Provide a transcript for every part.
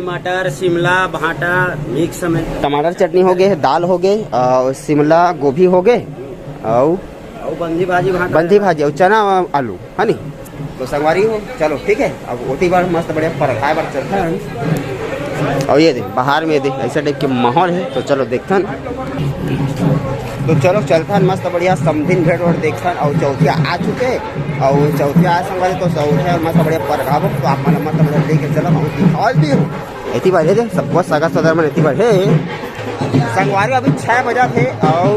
मटर शिमला भाटा मिक्स में टमाटर चटनी हो गए, दाल हो गए और शिमला गोभी हो गए और बंदी भाजी और चना आलू है नी। तो संगवारी हो चलो ठीक है। अब उतनी बार मस्त बढ़िया परखाए बार चलता है। और ये देख बाहर में देख ऐसा टाइप के माहौल है। तो चलो देखते तो चलो चलता मस्त बढ़िया समधिन भेड़ और देखता। और चौथिया आ चुके और चौथिया आ संगवारी तो चौथिया मस्त बढ़िया परखाबो तो आप मन मस्त बढ़िया लेके चलो और दिखाओ भी हो इतनी बार है सबको सगा सदर में इतनी बार है। संगवारी अभी 6 बजा थे और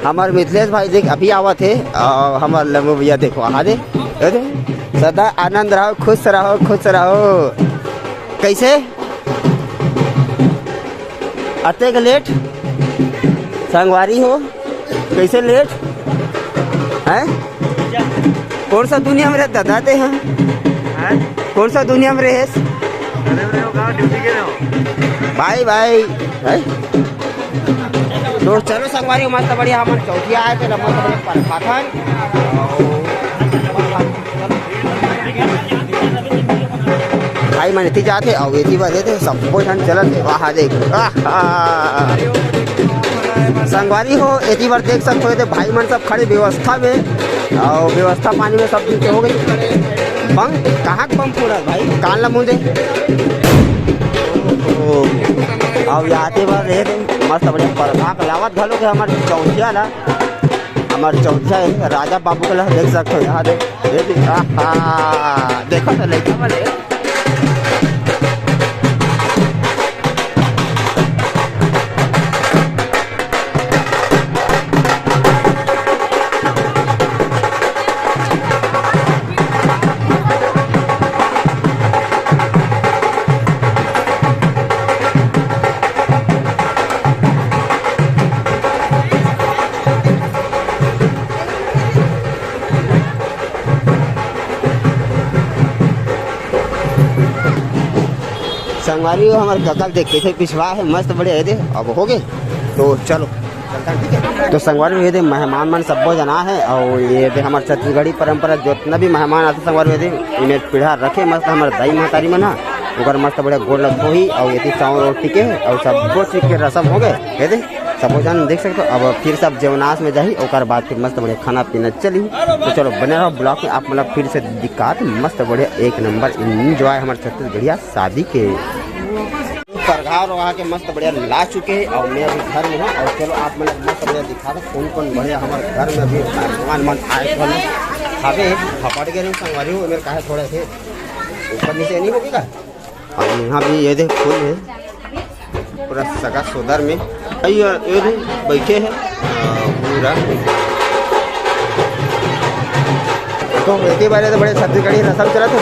हमारे मिथिलेश भाई देख अभी आवा थे और हमारे लम्बू भैया देखो आ दे सदा आनंद रहो खुश रहो। कैसे आते के लेट संगवारी हो कैसे लेट हैं? कौन सा दुनिया में रहता दाते हैं? कौन सा दुनिया में रहे भाई तो चलो संगवारी मस्त बढ़िया हमारे चौथिया आए थे मस्त बढ़िया भाई मन इतनी जाते और इतनी बार थे सबको ठंड चलते वहाँ देख संगवारी हो इतनी बार देख सकते हो भाई मन सब खड़े व्यवस्था में और व्यवस्था पानी में सब चीजें हो गई। बम कहाँ बम पूरा भाई कान ला मुँह दे और आते बार रहे थे मस्त बढ़िया परखाक लावत घलो के हमारे चौथिया ला हमारे चौथिया राजा बाबू के ला देख सकते हो यहाँ देख देखो तो लड़का वाले संगवारी हो हमारे ककल देख कैसे पिछवा है मस्त बढ़िया है दे अब हो गए। तो चलो ठीक है। तो संगवारी में ये मेहमान मन सबो जना है और ये हमारे छत्तीसगढ़ी परंपरा जितना भी मेहमान आते संगवारी में इन्हें पीढ़ा रखे मस्त हमारे दाई महतारी मन ओकर मस्त बढ़िया गोल धोई और ये चावल रोटी के और सब चीज के रसम हो गए ये दे सब जन देख सकते हो। अब फिर सब जेवनास में जाही और बाद फिर मस्त बढ़िया खाना पीना चली। तो चलो बने रहो ब्लॉग में, आप मतलब फिर से दिक्कत मस्त बढ़िया एक नंबर इंजॉय हमारे छत्तीसगढ़िया शादी के परघाव रहा के मस्त बढ़िया ला चुके हैं और मैं अभी घर में हूँ। और चलो आप मतलब मस्त बढ़िया दिखा दो कौन कौन बढ़िया हमारे घर में अभी सामान मन आए खावे फपड़ गए संगवारी हो मेरे कहा थोड़े थे ऊपर नीचे नहीं होगी। और यहाँ भी ये देख फूल है पूरा सगा सोदर में ये बैठे हैं पूरा। तो एक बार तो बड़े छत्तीसगढ़ी रसम चला था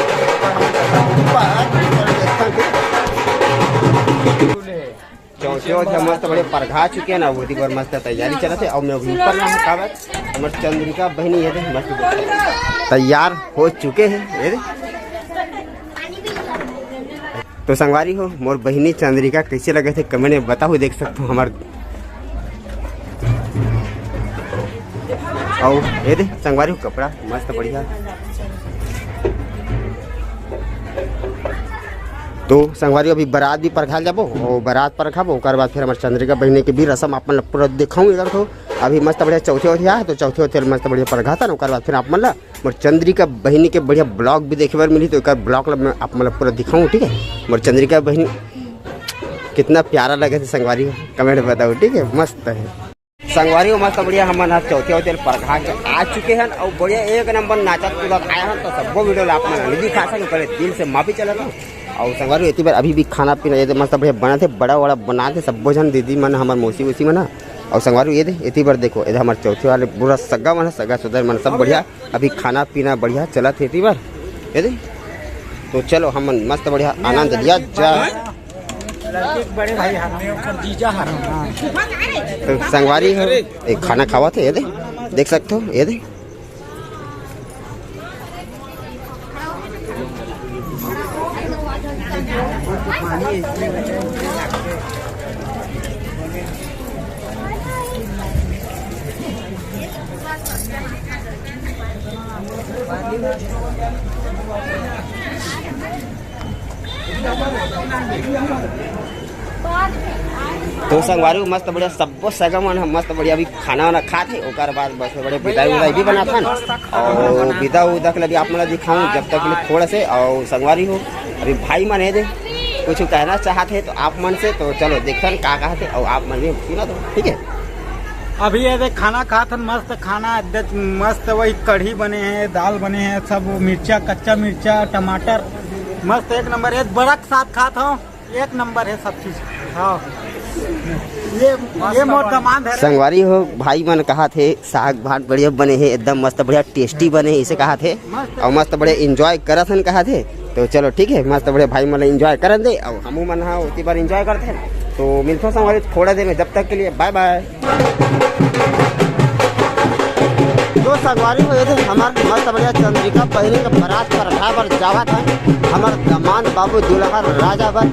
चौथे मस्त बड़े परघा चुके हैं ना वो बार मस्त तैयारी चला थे। और मैं ऊपर ना कावत हमारे चंद्रिका बहनी है मस्त तैयार हो चुके हैं ये। तो संगवारी हो मोर बहनी चंद्रिका कैसे लगे थे कमेंट में बताओ, देख सकते हो हमारे। और ये दे संगवारी हो कपड़ा मस्त बढ़िया। तो संगवारी अभी बारात भी परखा जाबो और बारात परखाबो ओकर बाद फिर हमारे चंद्रिका बहनी के भी रसम आप मतलब पूरा दिखाऊँ इधर। तो अभी मस्त बढ़िया चौथे है तो चौथे मस्त बढ़िया परखा था ना ओकर बाद फिर आप मतलब मोर चंद्रिका बहनी के बढ़िया ब्लॉग भी देखे बार मिली। तो एक ब्लॉग में आप मतलब पूरा दिखाऊँ ठीक है। मोर चंद्रिका बहनी कितना प्यारा लगे थे संगवारी कमेंट में बताओ ठीक है। मस्त है संगवारी मस्त बढ़िया हमारे हाथ चौथे परखा के आ चुके हैं और बढ़िया एक नंबर नाचत कूदत आया हैं। तो सबको वीडियो आप नहीं दिखा सके पहले दिल से माफी चला था। और संगवारी इतनी बार अभी भी खाना पीना ये मस्त बढ़िया बना थे बड़ा बड़ा बना थे सब जन दीदी मन हमारे मौसी वोसी मन। और संगवारी ये दे इतनी बार देखो इधर हमारे चौथे वाले पूरा सगा मन सगा सुधर मन सब बढ़िया अभी खाना पीना बढ़िया चला थे इतनी बार ये दे। तो चलो हम मस्त बढ़िया आनंद लिया जा। तो संगवारी एक खाना खावा थे ये दे देख सकते हो ये दे। तो संगवारी मस्त बढ़िया सबको सगमन हम मस्त बढ़िया अभी खाना वाना खाते ओकर बाद बस बड़े विदाई उदाई भी बना था और विदा उदा के लिए आप मतलब दिखाऊँ जब तक लिए थोड़ा से। और संगवारी हो अभी भाई मन है दे कुछ कहना चाहते तो आप मन से तो चलो देखते का कहते और आप मन में सुना दो ठीक है। अभी ये खाना खाते मस्त खाना मस्त वही कढ़ी बने हैं दाल बने हैं सब मिर्चा कच्चा मिर्चा टमाटर मस्त एक नंबर है बड़ा साथ खाता हूँ एक नंबर है सब चीज। हाँ ये मोर दमाद है संगवारी हो भाई मन कहा थे साग भात बढ़िया बने हैं एकदम मस्त बढ़िया टेस्टी बने इसे कहा थे और मस्त बढ़िया इंजॉय करत हन कहा थे। तो चलो ठीक है मस्त बढ़िया भाई मन इंजॉय करन दे और हमू मन हाँ उतनी बार इंजॉय करते हैं। तो मिलते हैं संगवारी थोड़ा देर में जब तक के लिए बाय बाय। जो संगवारी हो थे हमारे मस्त बढ़िया चंद्रिका बहनी का बारात पर पर जावा था हमारे दामाद बाबू दुल्हा राजा पर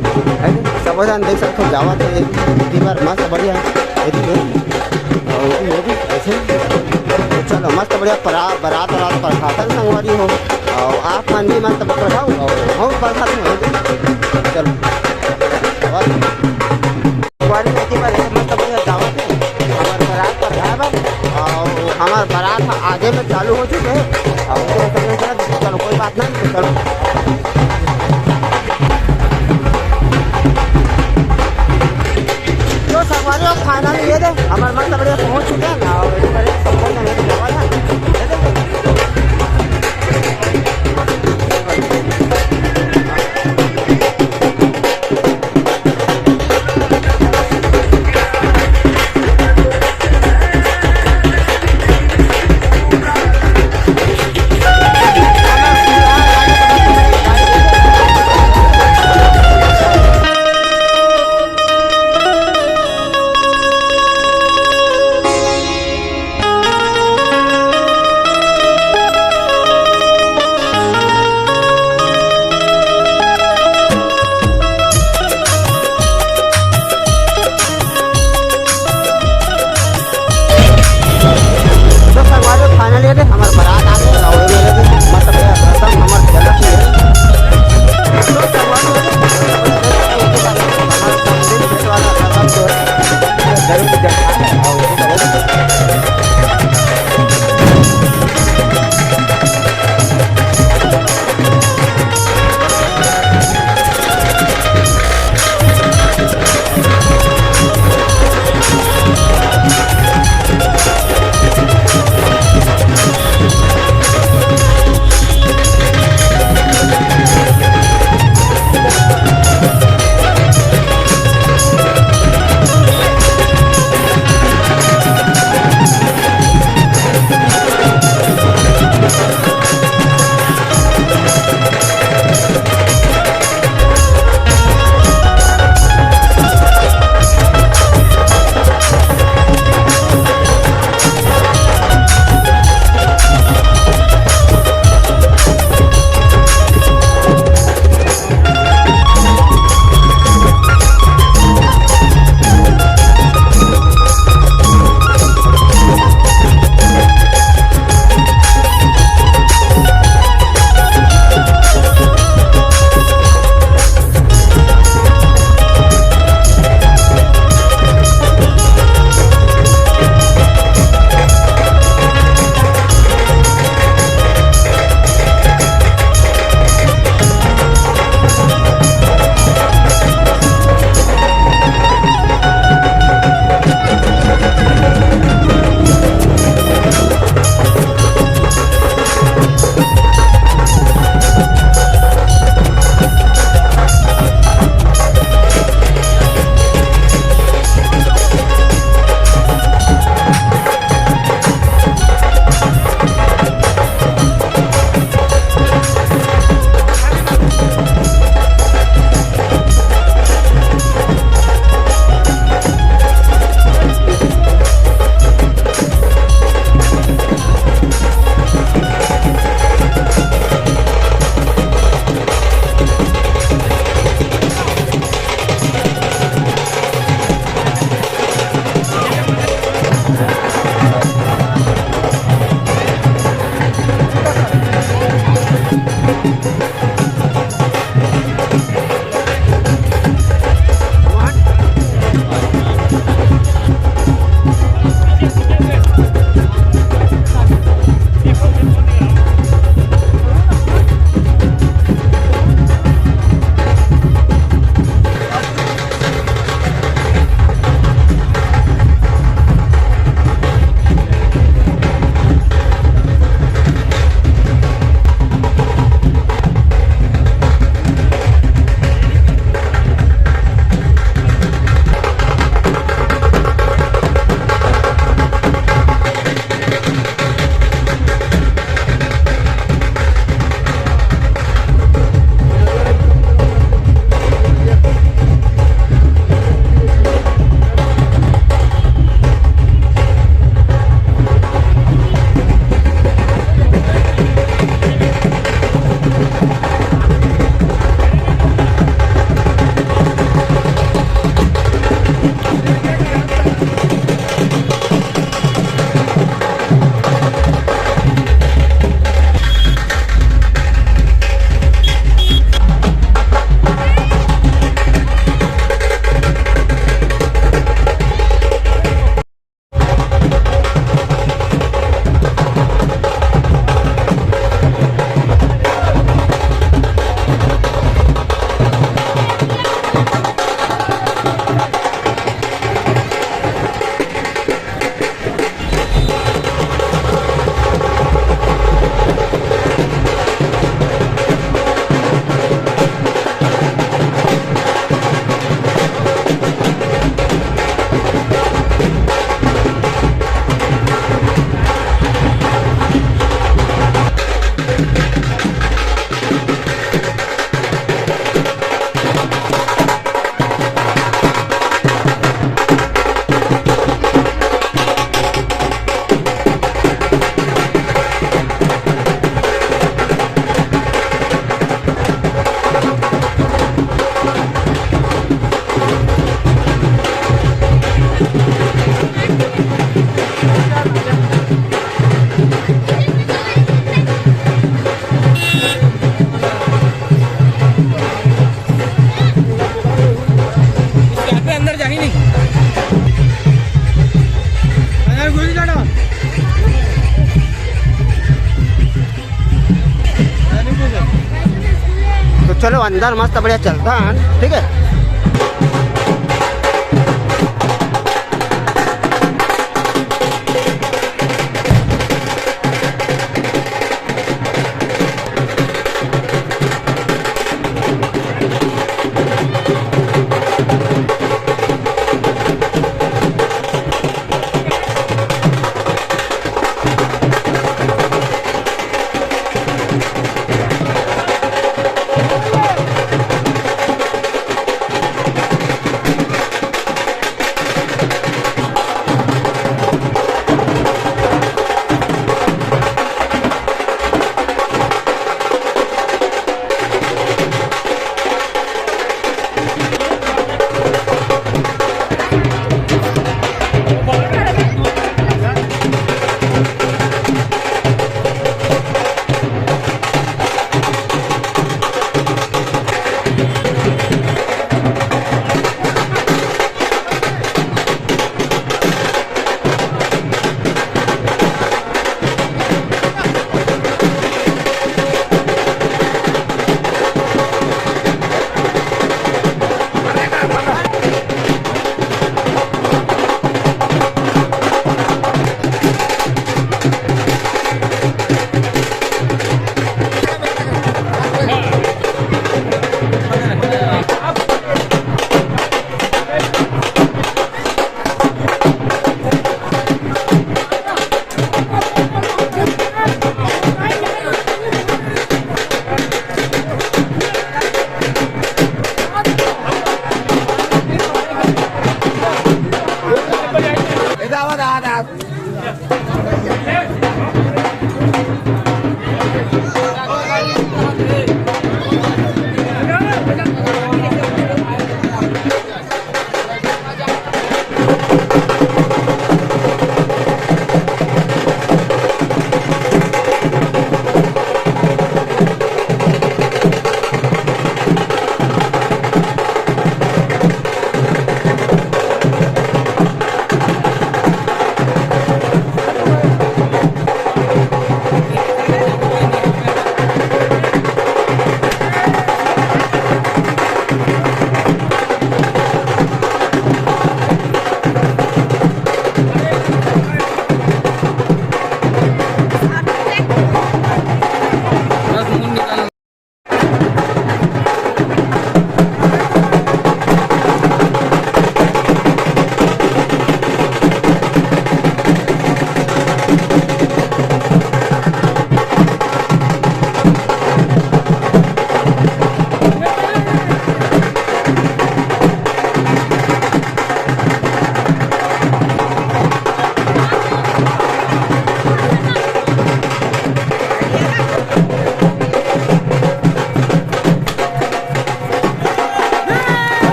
सब जन देख सकते हो जावा थे इतनी बार मस्त बढ़िया ऐसे। चलो मस्त बढ़िया बारात पर खाते संगवारी हो और आप मन भी मस्त पकड़ाओ और हम बरसात में चलो संगवारी में इतनी बार मस्त बढ़िया जावा थे हमारे बारात पर और हमारे बारात आगे में चालू हो चुके हैं और चलो कोई बात नहीं चलो। तो संगवारी खाना भी ये दे हमारे मस्त बढ़िया पहुँच चुके हैं ना चलो अंदर मस्त बढ़िया चलता है, ठीक है।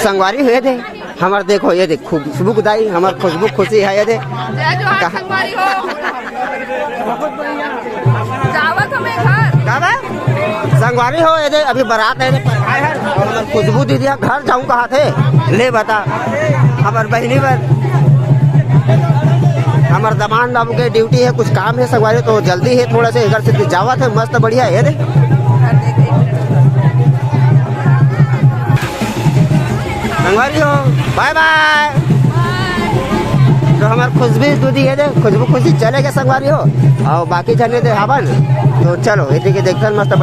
संगवारी हुए थे हमार, देखो ये देख खुशबू गुदाई हमार खुशबू खुशी है ये दे संगवारी हो ये दे अभी बारात है और खुशबू दीदी घर जाऊँ कहाँ थे ले बता हमार बहनी पर हमार दमान बाबू के ड्यूटी है कुछ काम है संगवारी तो जल्दी है थोड़ा से घर से जावा थे मस्त बढ़िया है दे संगवारी हो बाय बाय। तो हमारे खुशबू दूधी है दे खुशबू खुशी चले गए संगवारी हो और बाकी चले थे हवन तो चलो ये देखिए देखते मस्त।